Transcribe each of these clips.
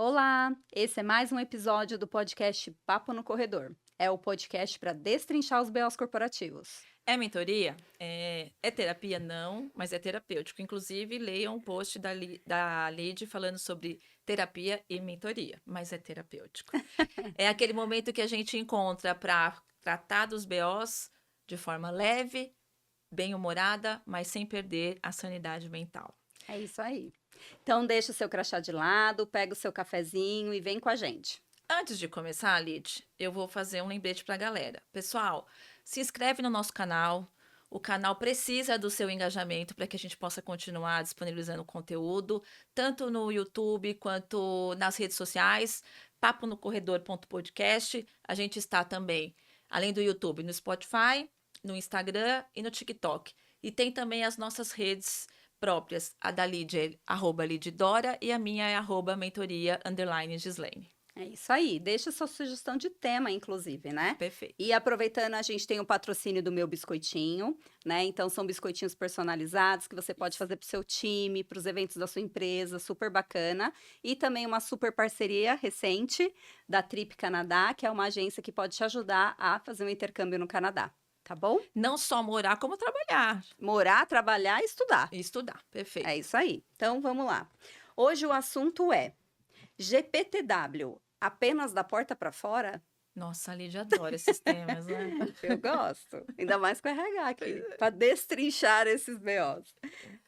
Olá, esse é mais um episódio do podcast Papo no Corredor. É o podcast para destrinchar os BOs corporativos. É mentoria? É terapia? Não, mas é terapêutico. Inclusive, leiam um post da Lid falando sobre terapia e mentoria, mas é terapêutico. É aquele momento que a gente encontra para tratar dos BOs de forma leve, bem-humorada, mas sem perder a sanidade mental. É isso aí. Então deixa o seu crachá de lado, pega o seu cafezinho e vem com a gente. Antes de começar, Lid, eu vou fazer um lembrete para a galera. Pessoal, se inscreve no nosso canal. O canal precisa do seu engajamento para que a gente possa continuar disponibilizando conteúdo, tanto no YouTube quanto nas redes sociais. Paponocorredor.podcast. A gente está também, além do YouTube, no Spotify, no Instagram e no TikTok. E tem também as nossas redes próprias. A da Lid é @Liddora e a minha é @mentoria_Gislaine. É isso aí. Deixa sua sugestão de tema, inclusive, né? Perfeito. E aproveitando, a gente tem o patrocínio do Meu Biscoitinho, né? Então são biscoitinhos personalizados que você pode Isso. fazer para o seu time, para os eventos da sua empresa, super bacana. E também uma super parceria recente da Trip Canadá, que é uma agência que pode te ajudar a fazer um intercâmbio no Canadá. Tá bom? Não só morar, como trabalhar Morar, trabalhar e estudar. e estudar. É Perfeito. isso aí. Então vamos lá. Hoje o assunto é GPTW, apenas da porta para fora? Nossa, a Lídia adora esses temas, né? Eu gosto, ainda mais com RH Pois aqui, é. para destrinchar esses BOs.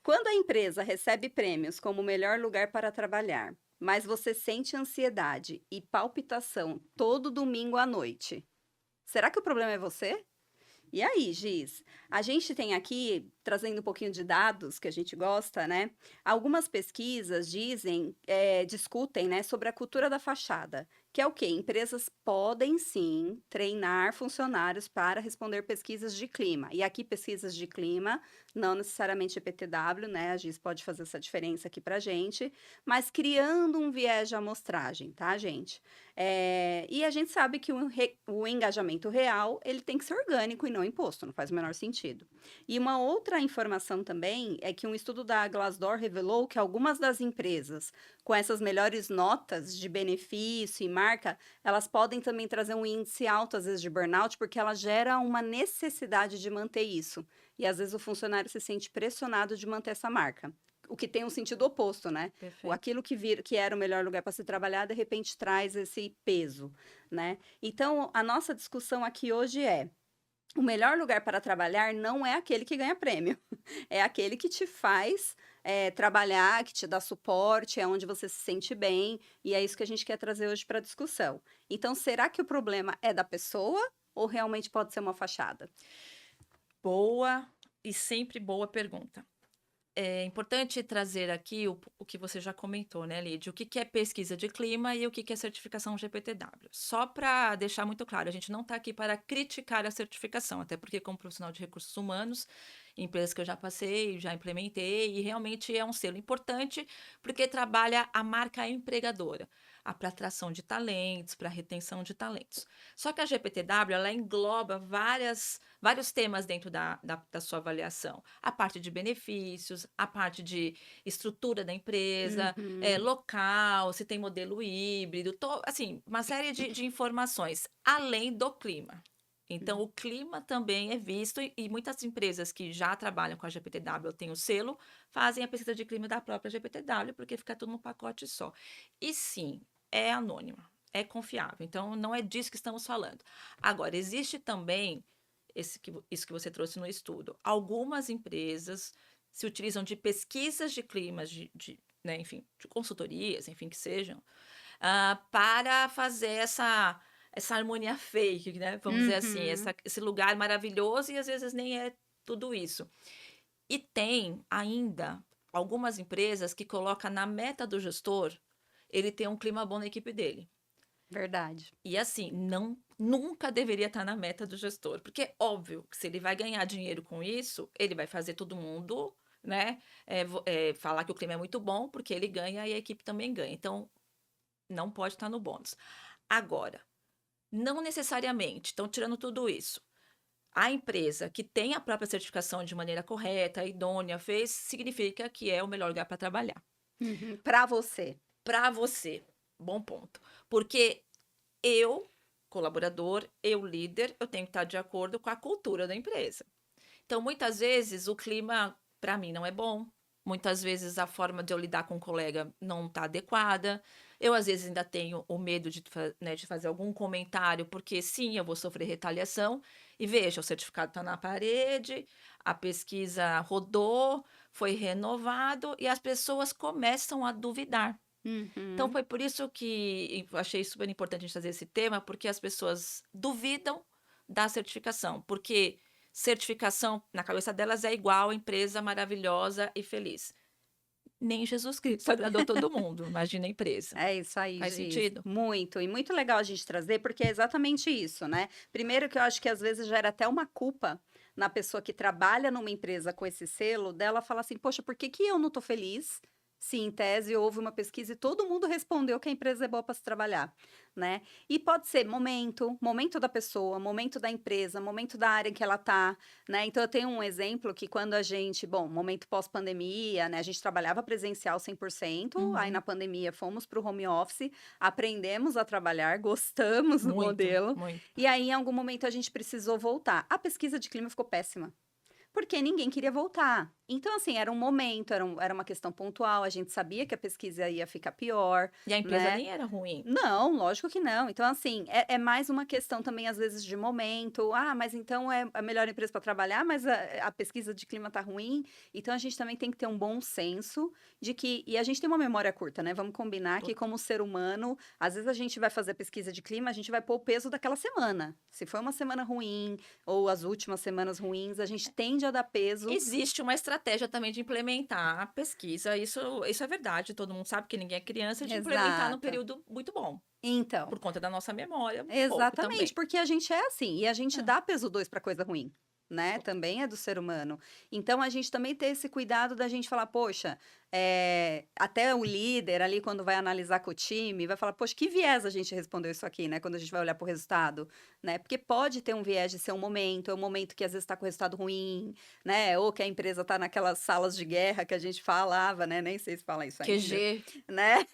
Quando a empresa recebe prêmios como o melhor lugar para trabalhar, mas você sente ansiedade e palpitação todo domingo à noite, será que o problema é você? E aí, Giz? A gente tem aqui, trazendo um pouquinho de dados que a gente gosta, né? Algumas pesquisas dizem, discutem, né, sobre a cultura da fachada, que é o quê? Empresas podem sim treinar funcionários para responder pesquisas de clima. E aqui, pesquisas de clima, não necessariamente EPTW, né? A Giz pode fazer essa diferença aqui pra gente, mas criando um viés de amostragem, tá, gente? E a gente sabe que o engajamento real, ele tem que ser orgânico e não imposto, não faz o menor sentido. E uma outra informação também é que um estudo da Glassdoor revelou que algumas das empresas com essas melhores notas de benefício e marca, elas podem também trazer um índice alto, às vezes, de burnout, porque ela gera uma necessidade de manter isso. E às vezes o funcionário se sente pressionado de manter essa marca. O que tem um sentido oposto, né? Perfeito. Aquilo que era o melhor lugar para se trabalhar, de repente traz esse peso, né? Então, a nossa discussão aqui hoje é: o melhor lugar para trabalhar não é aquele que ganha prêmio, é aquele que te faz trabalhar, que te dá suporte, é onde você se sente bem, e é isso que a gente quer trazer hoje para a discussão. Então, será que o problema é da pessoa ou realmente pode ser uma fachada? Boa e sempre boa pergunta. É importante trazer aqui o que você já comentou, né, Lídia? O que que é pesquisa de clima e o que que é certificação GPTW. Só para deixar muito claro, a gente não está aqui para criticar a certificação, até porque, como profissional de recursos humanos, empresas que eu já passei, já implementei, e realmente é um selo importante, porque trabalha a marca empregadora, para atração de talentos, para retenção de talentos. Só que a GPTW, ela engloba vários temas dentro da sua avaliação. A parte de benefícios, a parte de estrutura da empresa, Uhum. local, se tem modelo híbrido, assim, uma série de informações, além do clima. Então, o clima também é visto e muitas empresas que já trabalham com a GPTW, têm o selo, fazem a pesquisa de clima da própria GPTW, porque fica tudo num pacote só. E sim, é anônima, é confiável. Então, não é disso que estamos falando. Agora, existe também isso que você trouxe no estudo. Algumas empresas se utilizam de pesquisas de climas, né, enfim, de consultorias, enfim, que sejam, para fazer essa harmonia fake, né? Vamos dizer assim, Uhum. esse lugar maravilhoso e às vezes nem é tudo isso. E tem ainda algumas empresas que colocam na meta do gestor ele ter um clima bom na equipe dele. Verdade. E assim, não nunca deveria estar na meta do gestor, porque óbvio que se ele vai ganhar dinheiro com isso, ele vai fazer todo mundo, né, falar que o clima é muito bom, porque ele ganha e a equipe também ganha. Então, não pode estar no bônus. Agora, não necessariamente, então tirando tudo isso, a empresa que tem a própria certificação de maneira correta, idônea, fez, significa que é o melhor lugar para trabalhar. Uhum. Para você. Para você. Bom ponto. Porque eu, colaborador, eu, líder, eu tenho que estar de acordo com a cultura da empresa. Então, muitas vezes, o clima, para mim, não é bom. Muitas vezes, a forma de eu lidar com o colega não está adequada. Eu, às vezes, ainda tenho o medo né, de fazer algum comentário, porque sim, eu vou sofrer retaliação. E veja, o certificado está na parede, a pesquisa rodou, foi renovado e as pessoas começam a duvidar. Então, Uhum. foi por isso que eu achei super importante a gente trazer esse tema, porque as pessoas duvidam da certificação, porque certificação, na cabeça delas, é igual a empresa maravilhosa e feliz. Nem Jesus Cristo agradou todo mundo, imagina a empresa. É isso aí, Faz Giz. sentido? Muito. E muito legal a gente trazer, porque é exatamente isso, né? Primeiro que eu acho que às vezes gera até uma culpa na pessoa que trabalha numa empresa com esse selo, dela falar assim, poxa, por que que eu não tô feliz? Se em tese houve uma pesquisa e todo mundo respondeu que a empresa é boa para se trabalhar, né? E pode ser momento da pessoa, momento da empresa, momento da área em que ela tá, né? Então eu tenho um exemplo que quando a gente, bom, momento pós-pandemia, né, a gente trabalhava presencial 100%, aí na Uhum. pandemia fomos para o home office, aprendemos a trabalhar, gostamos do Muito, modelo, muito. e aí em algum momento a gente precisou voltar. A pesquisa de clima ficou péssima. Porque ninguém queria voltar. Então, assim, era um momento, era uma questão pontual, a gente sabia que a pesquisa ia ficar pior, E a empresa né? nem era ruim. Não, lógico que não. Então, assim, é mais uma questão também, às vezes, de momento. Ah, mas então é a melhor empresa para trabalhar, mas a pesquisa de clima tá ruim. Então, a gente também tem que ter um bom senso de que. E a gente tem uma memória curta, né? Vamos combinar que, Total. como ser humano, às vezes a gente vai fazer pesquisa de clima, a gente vai pôr o peso daquela semana. Se foi uma semana ruim, ou as últimas semanas ruins, a gente tende a dar peso. Existe uma estratégia também de implementar a pesquisa, isso é verdade, todo mundo sabe que ninguém é criança, de implementar num Exato. período muito bom, Então. por conta da nossa memória, um pouco Exatamente, também. porque a gente é assim, e a gente É, dá peso 2 para coisa ruim, né, total. também é do ser humano. Então a gente também ter esse cuidado da gente falar: "Poxa", até o líder ali quando vai analisar com o time, vai falar: "Poxa, que viés a gente respondeu isso aqui", né, quando a gente vai olhar para o resultado, né, porque pode ter um viés de ser um momento, é um momento que às vezes está com resultado ruim, né, ou que a empresa está naquelas salas de guerra que a gente falava, né, nem sei se fala isso ainda, QG, né.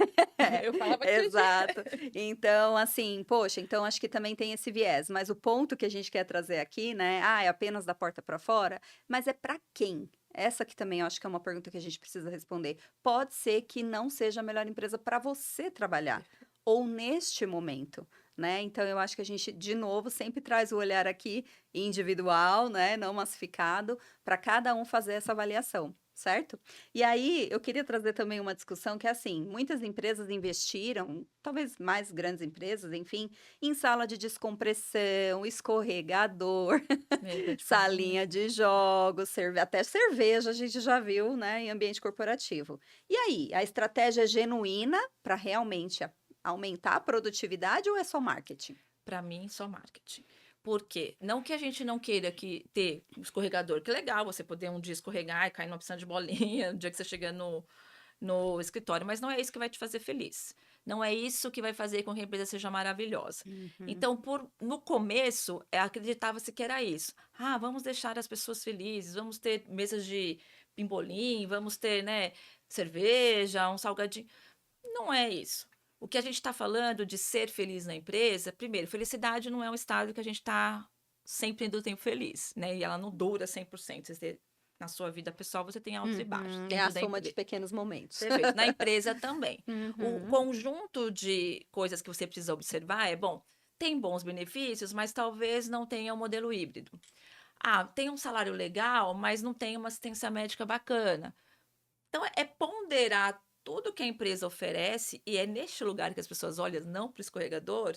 eu falava QG. Exato. Então, assim, poxa, então acho que também tem esse viés, mas o ponto que a gente quer trazer aqui, né, é apenas da porta para fora, mas é para quem? Essa que também eu acho que é uma pergunta que a gente precisa responder. Pode ser que não seja a melhor empresa para você trabalhar, ou neste momento, né? Então eu acho que a gente, de novo, sempre traz o olhar aqui individual, né, não massificado, para cada um fazer essa avaliação. Certo? E aí, eu queria trazer também uma discussão que é assim, muitas empresas investiram, talvez mais grandes empresas, enfim, em sala de descompressão, escorregador, Mesa de salinha comida. de jogos, até cerveja a gente já viu, né, em ambiente corporativo. E aí, a estratégia é genuína para realmente aumentar a produtividade ou é só marketing? Para mim, só marketing. Por quê? Não que a gente não queira ter um escorregador, que legal você poder um dia escorregar e cair numa piscina de bolinha, no dia que você chega no escritório, mas não é isso que vai te fazer feliz. Não é isso que vai fazer com que a empresa seja maravilhosa. Uhum. Então, no começo, acreditava-se que era isso. Ah, vamos deixar as pessoas felizes, vamos ter mesas de pimbolim, vamos ter, né, cerveja, um salgadinho. Não é isso. O que a gente está falando de ser feliz na empresa, primeiro, felicidade não é um estado que a gente está sempre do tempo feliz, né? E ela não dura 100%. Na sua vida pessoal, você tem altos e baixos. Uhum. É a Dentro da soma de empresa. pequenos momentos. Perfeito. Na empresa também. O Uhum. conjunto de coisas que você precisa observar é, bom, tem bons benefícios, mas talvez não tenha um modelo híbrido. Ah, tem um salário legal, mas não tem uma assistência médica bacana. Então, é ponderar tudo que a empresa oferece, e é neste lugar que as pessoas olham, não para o escorregador,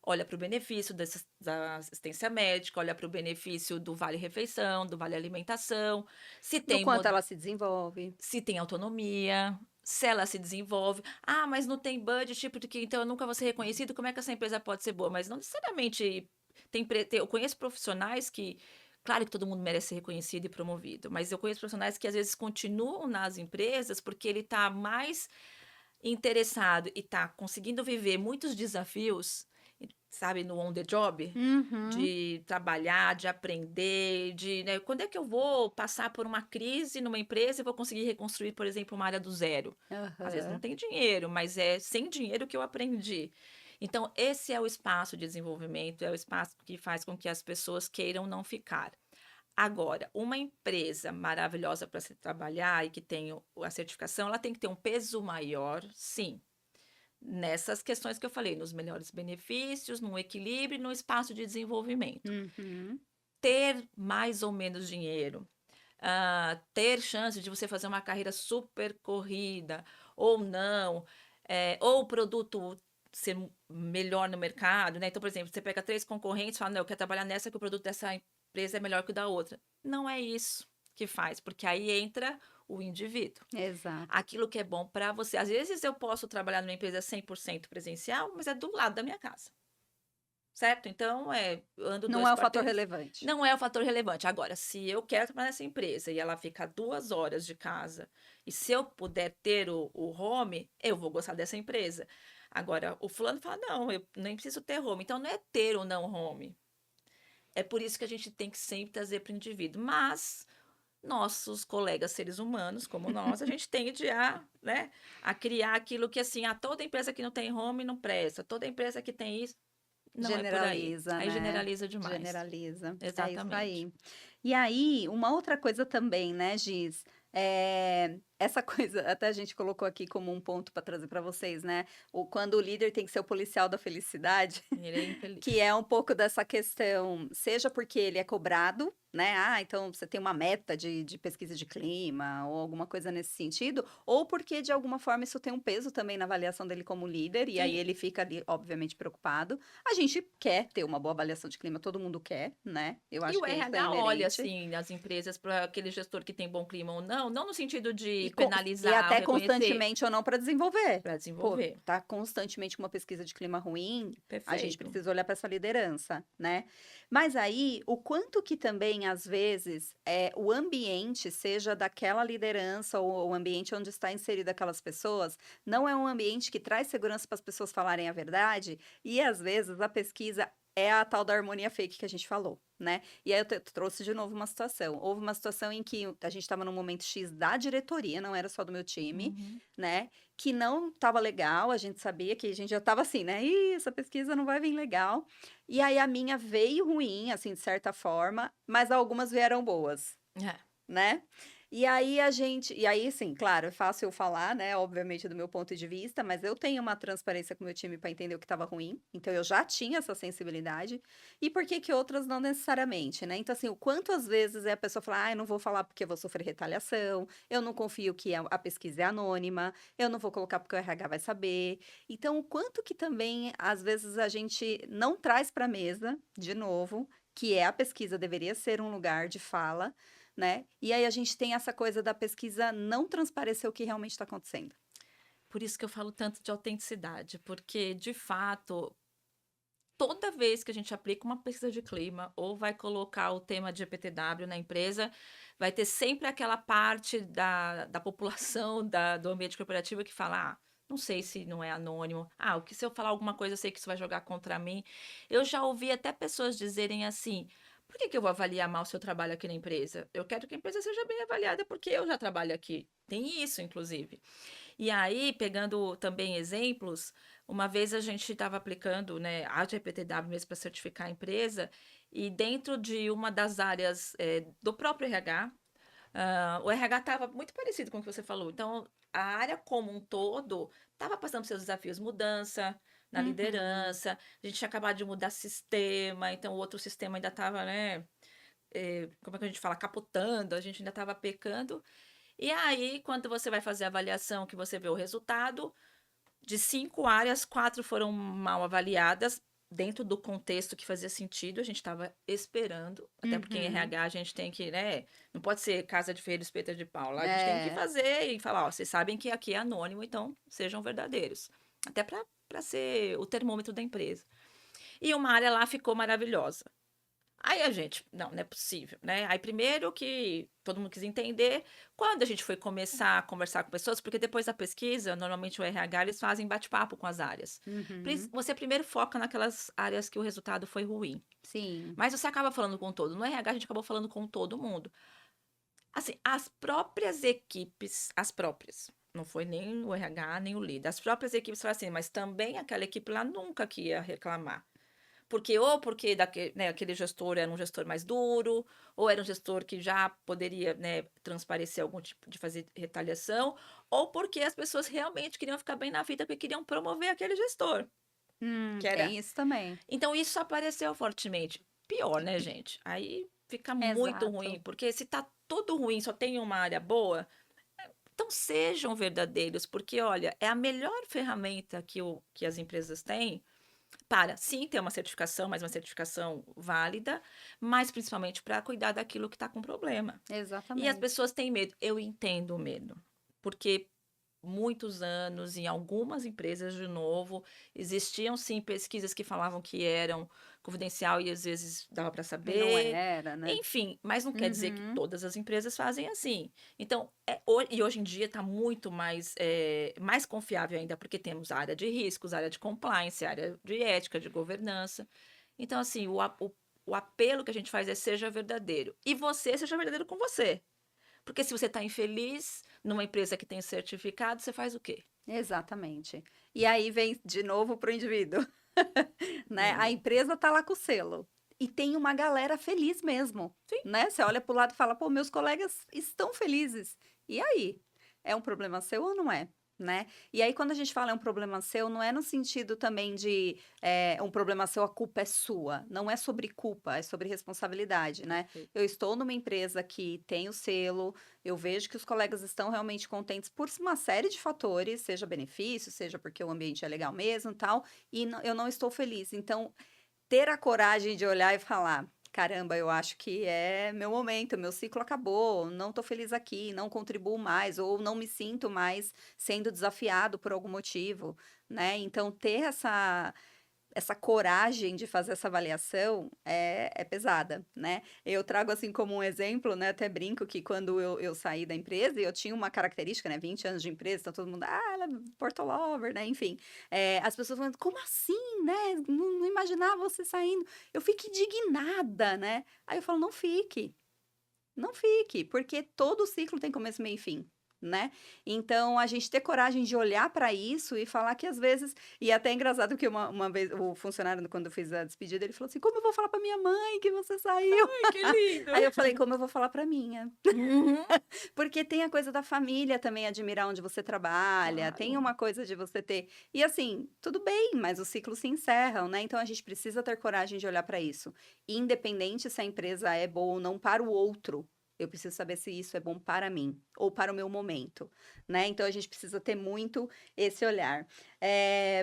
olha para o benefício da assistência médica, olha para o benefício do vale-refeição, do vale-alimentação, se Do tem, quanto ela se desenvolve. se tem autonomia, se ela se desenvolve. Ah, mas não tem budget, porque então eu nunca vou ser reconhecido, como é que essa empresa pode ser boa? Mas não necessariamente eu conheço profissionais que, claro que todo mundo merece ser reconhecido e promovido, mas eu conheço profissionais que às vezes continuam nas empresas porque ele está mais interessado e está conseguindo viver muitos desafios sabe, no on the job, Uhum. de trabalhar, de aprender, né, quando é que eu vou passar por uma crise numa empresa e vou conseguir reconstruir, por exemplo, uma área do zero? Às vezes não Aham. tem dinheiro, mas é sem dinheiro que eu aprendi. Então, esse é o espaço de desenvolvimento, é o espaço que faz com que as pessoas queiram não ficar. Agora, uma empresa maravilhosa para se trabalhar e que tem a certificação, ela tem que ter um peso maior, sim, nessas questões que eu falei, nos melhores benefícios, num equilíbrio, no espaço de desenvolvimento. Uhum. Ter mais ou menos dinheiro, ter chance de você fazer uma carreira super corrida ou não, ou o produto ser melhor no mercado, né? Então, por exemplo, você pega 3 concorrentes e fala: "Não, eu quero trabalhar nessa que o produto dessa empresa é melhor que o da outra". Não é isso que faz, porque aí entra o indivíduo. Exato. Aquilo que é bom para você. Às vezes eu posso trabalhar numa empresa 100% presencial, mas é do lado da minha casa. Certo? Então, eu ando Não 2 é o fator quarteirões. relevante. Não é o fator relevante. Agora, se eu quero trabalhar nessa empresa e ela fica 2 horas de casa, e se eu puder ter o home, eu vou gostar dessa empresa. Agora, o fulano fala: "Não, eu nem preciso ter home". Então não é ter ou não home. É por isso que a gente tem que sempre trazer para o indivíduo. Mas nossos colegas seres humanos, como nós, a gente tende a, né, a criar aquilo que assim: toda empresa que não tem home não presta, toda empresa que tem isso", não é por aí. Generaliza, Aí né? generaliza demais. Generaliza. É isso Exatamente. aí. E aí, uma outra coisa também, né, Giz, essa coisa até a gente colocou aqui como um ponto para trazer para vocês, né, o quando o líder tem que ser o policial da felicidade, Ele é que infeliz. é um pouco dessa questão, seja porque ele é cobrado, né, então você tem uma meta de pesquisa de clima ou alguma coisa nesse sentido, ou porque de alguma forma isso tem um peso também na avaliação dele como líder, e aí Sim. ele fica ali obviamente preocupado. A gente quer ter uma boa avaliação de clima, todo mundo quer, né, eu E acho o que isso é RH olha, inerente. assim, nas empresas para aquele gestor que tem bom clima ou não, não no sentido E de con e penalizar ou até reconhecer, constantemente ou não para desenvolver. para Pô, desenvolver. tá constantemente com uma pesquisa de clima ruim, a gente Perfeito. precisa olhar para essa liderança, né. Mas aí, o quanto que também, às vezes, o ambiente, seja daquela liderança ou o ambiente onde está inserida aquelas pessoas, não é um ambiente que traz segurança para as pessoas falarem a verdade, e às vezes a pesquisa é a tal da harmonia fake que a gente falou, né. E aí eu trouxe de novo uma situação. Houve uma situação em que a gente estava num momento X da diretoria, não era só do meu time, Uhum. né, que não estava legal, a gente sabia que a gente já estava assim, né: "Ih, essa pesquisa não vai vir legal". E aí a minha veio ruim, assim, de certa forma, mas algumas vieram boas. É. Né. E aí sim, claro, é fácil eu falar, né, obviamente do meu ponto de vista, mas eu tenho uma transparência com o meu time para entender o que estava ruim, então eu já tinha essa sensibilidade, e por que que outras não necessariamente, né. Então assim, o quanto às vezes é a pessoa falar: "Ai, não vou falar porque eu vou sofrer retaliação, eu não confio que a pesquisa é anônima, eu não vou colocar porque o RH vai saber". Então o quanto que também, às vezes, a gente não traz para a mesa, de novo, que é a pesquisa deveria ser um lugar de fala, né, e aí a gente tem essa coisa da pesquisa não transparecer o que realmente está acontecendo. Por isso que eu falo tanto de autenticidade, porque de fato, toda vez que a gente aplica uma pesquisa de clima ou vai colocar o tema de GPTW na empresa, vai ter sempre aquela parte da população do ambiente corporativo que fala: não sei se não é anônimo. O que se eu falar alguma coisa, eu sei que isso vai jogar contra mim. Eu já ouvi até pessoas dizerem assim: por que que eu vou avaliar mal se eu trabalho aqui na empresa? Eu quero que a empresa seja bem avaliada porque eu já trabalho aqui. Tem isso, inclusive. E aí, pegando também exemplos, uma vez a gente estava aplicando, né, a GPTW mesmo para certificar a empresa, e dentro de uma das áreas, do próprio RH, o RH estava muito parecido com o que você falou. Então, a área como um todo estava passando por seus desafios, mudança na Uhum. liderança, a gente tinha acabado de mudar sistema, então o outro sistema ainda estava, né, como é que a gente fala, capotando, a gente ainda estava pecando. E aí, quando você vai fazer a avaliação, que você vê o resultado, de 5 áreas, 4 foram mal avaliadas, dentro do contexto que fazia sentido, a gente estava esperando, até porque em Uhum. RH a gente tem que, né, não pode ser casa de ferreiro, espeta de pau, lá a gente tem que É. fazer e falar: "Ó, vocês sabem que aqui é anônimo, então sejam verdadeiros", até para ser o termômetro da empresa. E uma área lá ficou maravilhosa. Aí a gente, não é possível, né? Aí primeiro que todo mundo quis entender, quando a gente foi começar a conversar com pessoas, porque depois da pesquisa, normalmente o RH, eles fazem bate-papo com as áreas. Uhum. Você primeiro foca naquelas áreas que o resultado foi ruim, Sim. mas você acaba falando com todo. No RH, a gente acabou falando com todo mundo. Assim, as próprias equipes, as próprias, não foi nem o RH, nem o líder, as próprias equipes falaram assim, mas também aquela equipe lá nunca que ia reclamar. Porque né, aquele gestor era um gestor mais duro, ou era um gestor que já poderia, né, transparecer algum tipo de fazer retaliação, ou porque as pessoas realmente queriam ficar bem na vida, porque queriam promover aquele gestor, que era. Tem isso também. Então isso apareceu fortemente. Pior, né, gente? Aí fica muito ruim, Exato. porque se tá tudo ruim, só tem uma área boa, então sejam verdadeiros, porque olha, é a melhor ferramenta que as empresas têm para, sim, ter uma certificação, mas uma certificação válida, mas principalmente para cuidar daquilo que está com problema. E as Exatamente. pessoas têm medo. Eu entendo o medo, porque muitos anos, em algumas empresas, de novo, existiam sim pesquisas que falavam que eram confidencial e às vezes dava para E não saber. era, né? Enfim, mas não quer dizer que Uhum. todas as empresas fazem assim. Então, e hoje em dia está muito mais confiável ainda, porque temos área de riscos, área de compliance, área de ética, de governança. Então, assim, o apelo que a gente faz é seja verdadeiro. E você seja verdadeiro com você. Porque se você está infeliz numa empresa que tem certificado, você faz o quê? Exatamente. E aí vem de novo para o indivíduo, né? A Venda. empresa tá lá com o selo e tem uma galera feliz mesmo, Sim. né? Você olha para o lado e fala, pô, meus colegas estão felizes. E aí? É um problema seu ou não é? Né? E aí, quando a gente fala é um problema seu, não é no sentido também de um problema seu, a culpa é sua. Não é sobre culpa, é sobre responsabilidade, né? Perfeito. Eu estou numa empresa que tem o selo, eu vejo que os colegas estão realmente contentes por uma série de fatores, seja benefício, seja porque o ambiente é legal mesmo, tal, e eu não estou feliz. Então, ter a coragem de olhar e falar: "Caramba, eu acho que é meu momento, meu ciclo acabou, não estou feliz aqui, não contribuo mais ou não me sinto mais sendo desafiado por algum motivo", né. Então ter essa coragem de fazer essa avaliação é pesada, né. Eu trago, assim, como um exemplo, né, até brinco que quando eu saí da empresa e eu tinha uma característica, né, 20 anos de empresa, então todo mundo: "Ah, ela é Porto Lover", né, enfim. As pessoas falando: "Como assim, né, não imaginava você saindo". Eu fico indignada, né. Aí eu falo: "Não fique". Não fique, porque todo ciclo tem começo, meio e fim, né. Então a gente ter coragem de olhar para isso e falar que às vezes e é até engraçado que uma vez o funcionário quando eu fiz a despedida ele falou assim: "Como eu vou falar para minha mãe que você saiu?" Ai, que lindo. Aí eu falei: "Como eu vou falar para minha?" Uhum. Porque tem a coisa da família também admirar onde você trabalha, tem Claro. uma coisa de você ter e assim, tudo bem, mas os ciclos se encerram, né, então a gente precisa ter coragem de olhar para isso. Independente se a empresa é boa ou não para o outro, eu preciso saber se isso é bom para mim, ou para o meu momento, né, então a gente precisa ter muito esse olhar.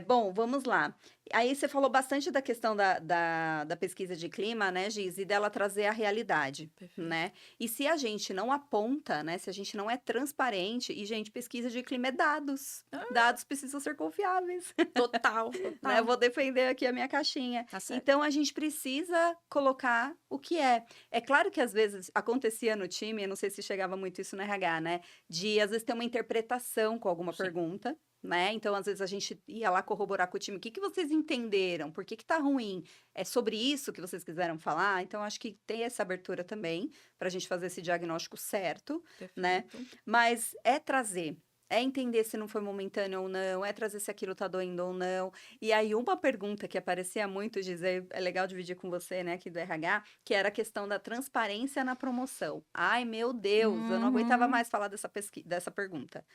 Bom, vamos lá. Aí você falou bastante da questão da pesquisa de clima, né, Giz, e dela trazer a realidade, Perfeito. né. E se a gente não aponta, né, se a gente não é transparente e gente, pesquisa de clima é dados, Ah, dados precisam ser confiáveis, total, né, eu total. vou defender aqui a minha caixinha. Tá certo. Então a gente precisa colocar o que é. É claro que às vezes acontecia no time, eu não sei se chegava muito isso no RH, né, de às vezes ter uma interpretação com alguma Sim, pergunta, né, então às vezes a gente ia lá corroborar com o time: "O que que vocês entenderam? Por que que tá ruim? É sobre isso que vocês quiseram falar?". Então acho que tem essa abertura também, para a gente fazer esse diagnóstico certo, né. perfeito. Mas é trazer, é entender se não foi momentâneo ou não, é trazer se aquilo tá doendo ou não. E aí uma pergunta que aparecia muito, dizer é legal dividir com você, né, aqui do RH, que era a questão da transparência na promoção. Ai meu Deus, eu não aguentava Uhum. mais falar dessa pergunta.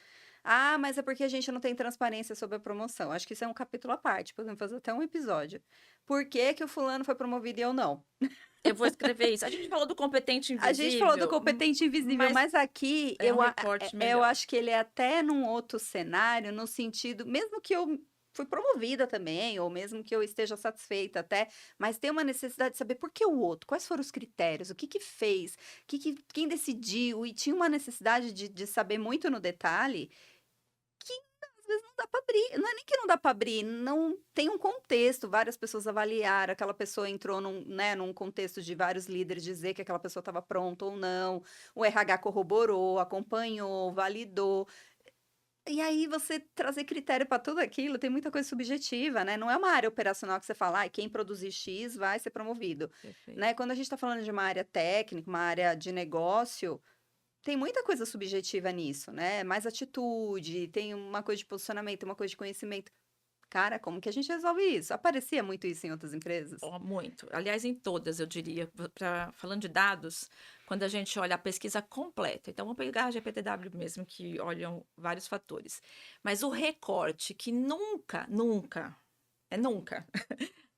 "Ah, mas é porque a gente não tem transparência sobre a promoção". Acho que isso é um capítulo à parte, podemos fazer até um episódio. Por que que o fulano foi promovido e eu não? Eu vou escrever isso. A gente falou do competente A gente falou do invisível, competente invisível, mas mas aqui é um recorte eu melhor. acho que ele é até num outro cenário, no sentido mesmo que eu fui promovida também, ou mesmo que eu esteja satisfeita até, mas tem uma necessidade de saber por que o outro, quais foram os critérios, o que que fez, quem decidiu, e tinha uma necessidade de saber muito no detalhe, vezes não dá para abrir. Não é nem que não dá para abrir, não tem um contexto. Várias pessoas avaliaram, aquela pessoa entrou num contexto de vários líderes dizer que aquela pessoa estava pronta ou não. O RH corroborou, acompanhou, validou. E aí você trazer critério para tudo aquilo, tem muita coisa subjetiva, né, não é uma área operacional que você fala: "Ai, quem produzir X vai ser promovido", Perfeito. né. Quando a gente está falando de uma área técnica, uma área de negócio, tem muita coisa subjetiva nisso, né, mais atitude, tem uma coisa de posicionamento, uma coisa de conhecimento. Cara, como que a gente resolve isso? Aparecia muito isso em outras empresas? Ó, muito. Aliás, em todas, eu diria, falando de dados, quando a gente olha a pesquisa completa, então vamos pegar a GPTW mesmo, que olham vários fatores. Mas o recorte que nunca, nunca, é nunca,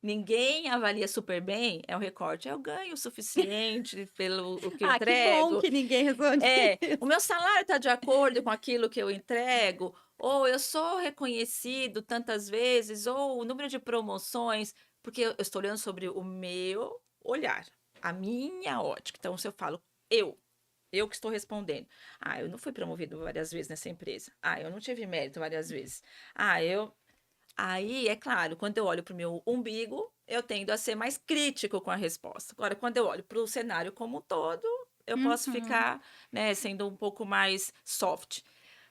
ninguém avalia super bem, é o recorte. Eu ganho o suficiente pelo o que eu Ah, que bom entrego. que ninguém responde O isso. meu salário está de acordo com aquilo que eu entrego, ou eu sou reconhecido tantas vezes, ou o número de promoções, porque eu estou olhando sobre o meu olhar, a minha ótica. Então, se eu falo, eu que estou respondendo. Ah, eu não fui promovido várias vezes nessa empresa. Ah, eu não tive mérito várias vezes. Ah, eu. Aí, é claro, quando eu olho para o meu umbigo, eu tendo a ser mais crítico com a resposta. Agora, quando eu olho para o cenário como um todo, eu posso Uhum, ficar, né, sendo um pouco mais soft.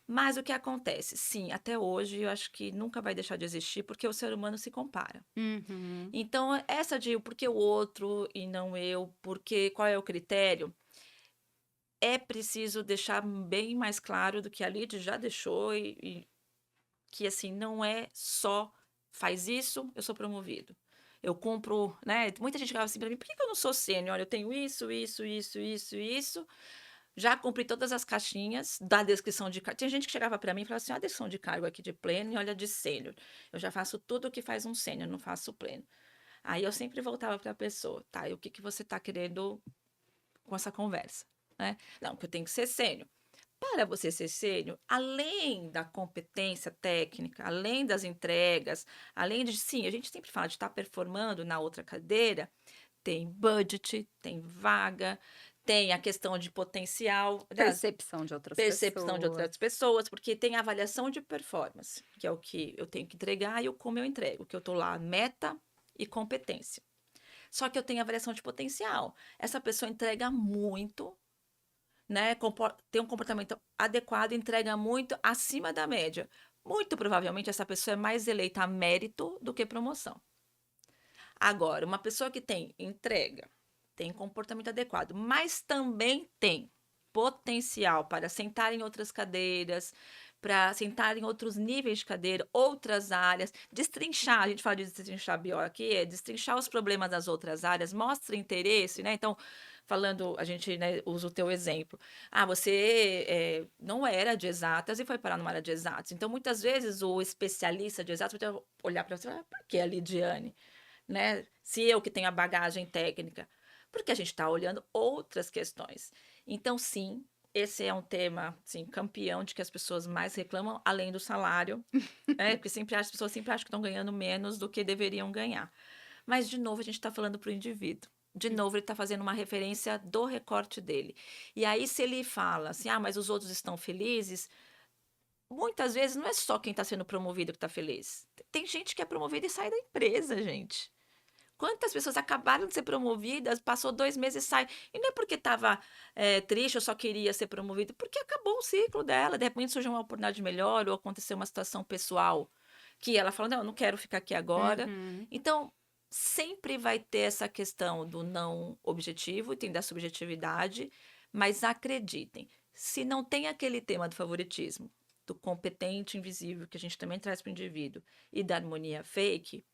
Mas o que acontece? Sim, até hoje eu acho que nunca vai deixar de existir, porque o ser humano se compara. uhum, Então, essa de por que o outro e não eu, porque qual é o critério, é preciso deixar bem mais claro do que a Lid já deixou e que assim não é só faz isso, eu sou promovido. Eu compro, né? Muita gente chegava assim para mim, por que que eu não sou sênior? Eu tenho isso. Já cumpri todas as caixinhas da descrição de cargo. Tinha gente que chegava para mim e falava assim: "Olha a descrição de cargo aqui de pleno e olha de sênior. Eu já faço tudo o que faz um sênior, não faço pleno". Aí eu sempre voltava para a pessoa: "Tá, e o que que você está querendo com essa conversa?", né? "Não, que eu tenho que ser sênior". Para você ser sênior, além da competência técnica, além das entregas, além de sim, a gente sempre fala de estar performando na outra cadeira, tem budget, tem vaga, tem a questão de potencial, aliás, percepção de outras percepção de pessoas. outras pessoas, porque tem a avaliação de performance, que é o que eu tenho que entregar e o como eu entrego, que eu estou lá, meta e competência. Só que eu tenho avaliação de potencial. Essa pessoa entrega muito, né, tem um comportamento adequado, entrega muito acima da média. Muito provavelmente essa pessoa é mais eleita a mérito do que promoção. Agora, uma pessoa que tem entrega, tem comportamento adequado, mas também tem potencial para sentar em outras cadeiras, para sentar em outros níveis de cadeira, outras áreas, destrinchar, a gente fala de destrinchar BO aqui, é destrinchar os problemas das outras áreas, mostra interesse, né? Então, falando, a gente, né, usa o teu exemplo. Ah, você não era de exatas e foi parar numa área de exatas. Então, muitas vezes, o especialista de exatas vai olhar para você e falar, por que a Lidiane? Né? Se eu que tenho a bagagem técnica, porque a gente está olhando outras questões. Então, sim, esse é um tema, assim, campeão de que as pessoas mais reclamam, além do salário, porque as pessoas sempre acham que estão ganhando menos do que deveriam ganhar. Mas, de novo, a gente está falando para o indivíduo. De novo, ele está fazendo uma referência do recorte dele. E aí, se ele fala assim, ah, mas os outros estão felizes, muitas vezes não é só quem está sendo promovido que está feliz. Tem gente que é promovida e sai da empresa, gente. Quantas pessoas acabaram de ser promovidas, passou 2 meses e sai. E não é porque estava triste ou só queria ser promovido, porque acabou o ciclo dela. De repente surgiu uma oportunidade melhor ou aconteceu uma situação pessoal que ela falou: não, eu não quero ficar aqui agora. Uhum. Então, sempre vai ter essa questão do não objetivo e tem da subjetividade, mas acreditem, se não tem aquele tema do favoritismo, do competente invisível, que a gente também traz para o indivíduo, e da harmonia fake,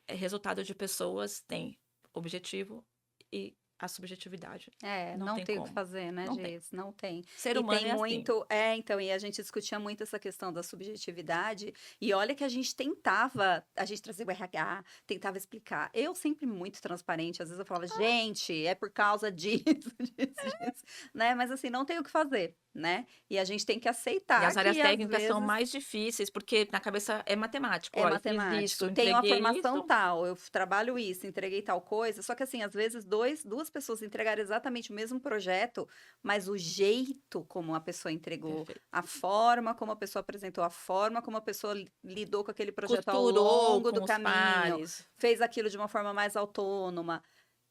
é resultado de pessoas têm objetivo e a subjetividade. É, Não não tem tem o que como. fazer, né, Não tem. Geiss, não tem. Ser E humano tem é assim. muito então, e a gente discutia muito essa questão da subjetividade, e olha que a gente trazia o RH, tentava explicar. Eu sempre muito transparente, às vezes eu falava: "Gente, é por causa disso, disso, disso", né, mas assim, não tem o que fazer, né? E a gente tem que E aceitar as áreas que, às técnicas são vezes, mais difíceis, porque na cabeça é matemático. é Ó, eu fiz isso, matemático. Tenho a entreguei formação isso. tal, eu trabalho isso, entreguei tal coisa. Só que, assim, às vezes, duas pessoas entregaram exatamente o mesmo projeto, mas o jeito como a pessoa entregou, Perfeito. a forma como a pessoa apresentou, a forma como a pessoa lidou com aquele projeto ao Costurou longo com do os caminho, pares. fez aquilo de uma forma mais autônoma.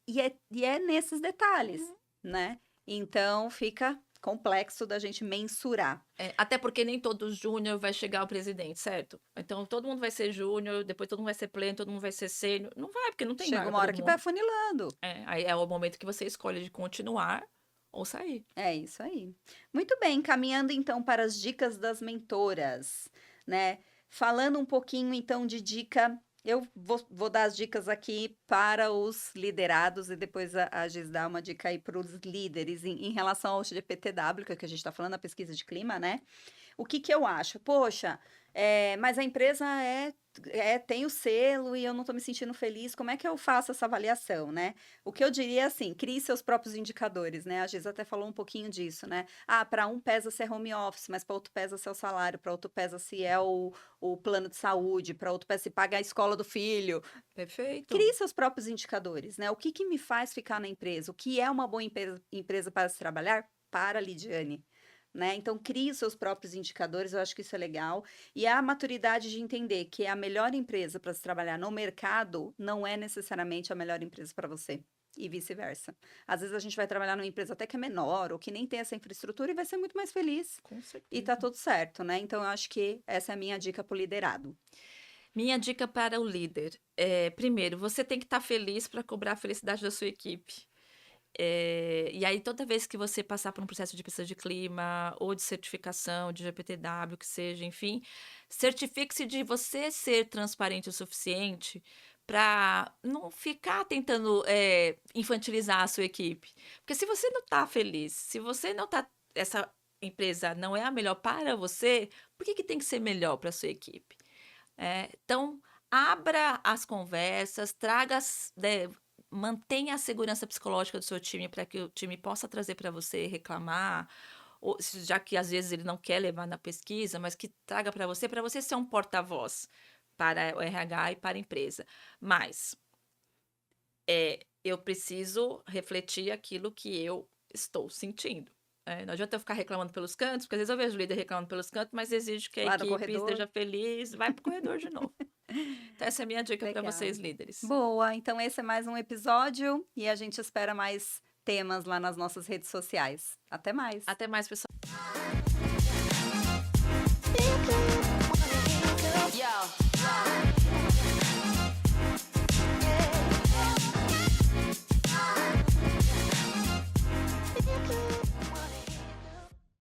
E é nesses detalhes, né? Então, fica complexo da gente mensurar. Até porque nem todo júnior vai chegar ao presidente, certo? Então todo mundo vai ser júnior, depois todo mundo vai ser pleno, todo mundo vai ser sênior. Não vai, porque não tem Chega vaga uma para hora todo que vai mundo. afunilando. Aí é o momento que você escolhe de continuar ou sair. É isso aí. Muito bem, caminhando então para as dicas das mentoras, né? Falando um pouquinho então de dica, eu vou dar as dicas aqui para os liderados e depois a Giz dá uma dica aí para os líderes em relação ao GPTW, que é o que a gente está falando, a pesquisa de clima, né? O que que eu acho? Poxa, mas a empresa tem o selo e eu não estou me sentindo feliz, como é que eu faço essa avaliação, né? O que eu diria é assim, crie seus próprios indicadores, né? A Giz até falou um pouquinho disso, né? Ah, para um pesa ser home office, mas para outro pesa seu salário, para outro pesa se é o plano de saúde, para outro pesa se paga a escola do filho. Perfeito. Crie seus próprios indicadores, né? O que que me faz ficar na empresa? O que é uma boa empresa para se trabalhar? Para a Lidiane. Né? Então, crie os seus próprios indicadores, eu acho que isso é legal. E a maturidade de entender que a melhor empresa para se trabalhar no mercado não é necessariamente a melhor empresa para você. E vice-versa. Às vezes a gente vai trabalhar numa empresa até que é menor, ou que nem tem essa infraestrutura, e vai ser muito mais feliz. Com E tá certeza. tudo certo, né? Então, eu acho que essa é a minha dica pro liderado. Minha dica para o líder é, primeiro, você tem que estar feliz para cobrar a felicidade da sua equipe. E aí, toda vez que você passar por um processo de pesquisa de clima ou de certificação, de GPTW, que seja, enfim, certifique-se de você ser transparente o suficiente para não ficar tentando infantilizar a sua equipe. Porque se você não está feliz, se você não está. Essa empresa não é a melhor para você, por que tem que ser melhor para a sua equipe? Então, abra as conversas, mantenha a segurança psicológica do seu time para que o time possa trazer para você reclamar, ou já que às vezes ele não quer levar na pesquisa, mas que traga para você ser um porta-voz para o RH e para a empresa. Mas eu preciso refletir aquilo que eu estou sentindo. Não adianta eu ficar reclamando pelos cantos, porque às vezes eu vejo o líder reclamando pelos cantos, mas exige que a Lá no equipe corredor. esteja feliz, vai para o corredor de novo. Então, essa é a minha dica para Legal. vocês, líderes. Boa, então esse é mais um episódio e a gente espera mais temas lá nas nossas redes sociais. Até mais. Até mais, pessoal.